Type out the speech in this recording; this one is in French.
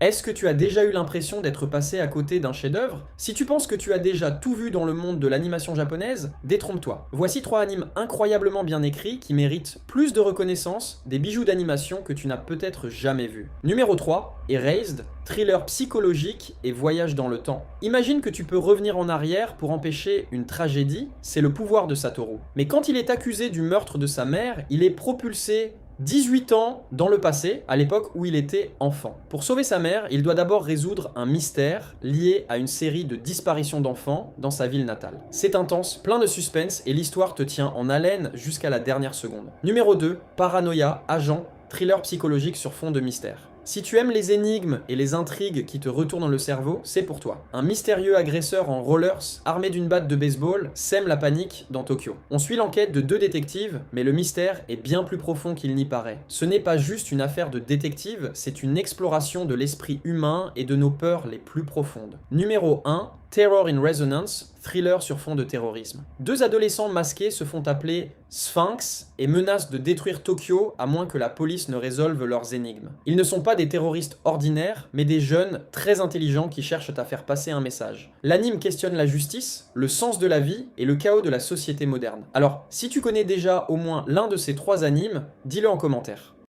Est-ce que tu as déjà eu l'impression d'être passé à côté d'un chef-d'œuvre? Si tu penses que tu as déjà tout vu dans le monde de l'animation japonaise, détrompe-toi. Voici 3 animes incroyablement bien écrits qui méritent plus de reconnaissance, des bijoux d'animation que tu n'as peut-être jamais vus. Numéro 3, Erased, thriller psychologique et voyage dans le temps. Imagine que tu peux revenir en arrière pour empêcher une tragédie, c'est le pouvoir de Satoru. Mais quand il est accusé du meurtre de sa mère, il est propulsé 18 ans dans le passé, à l'époque où il était enfant. Pour sauver sa mère, il doit d'abord résoudre un mystère lié à une série de disparitions d'enfants dans sa ville natale. C'est intense, plein de suspense et l'histoire te tient en haleine jusqu'à la dernière seconde. Numéro 2, Paranoia, agent, thriller psychologique sur fond de mystère. Si tu aimes les énigmes et les intrigues qui te retournent le cerveau, c'est pour toi. Un mystérieux agresseur en rollers, armé d'une batte de baseball, sème la panique dans Tokyo. On suit l'enquête de 2 détectives, mais le mystère est bien plus profond qu'il n'y paraît. Ce n'est pas juste une affaire de détective, c'est une exploration de l'esprit humain et de nos peurs les plus profondes. Numéro 1, Terror in Resonance, thriller sur fond de terrorisme. 2 adolescents masqués se font appeler Sphinx et menacent de détruire Tokyo à moins que la police ne résolve leurs énigmes. Ils ne sont pas des terroristes ordinaires, mais des jeunes très intelligents qui cherchent à faire passer un message. L'anime questionne la justice, le sens de la vie et le chaos de la société moderne. Alors, si tu connais déjà au moins l'un de ces 3 animes, dis-le en commentaire.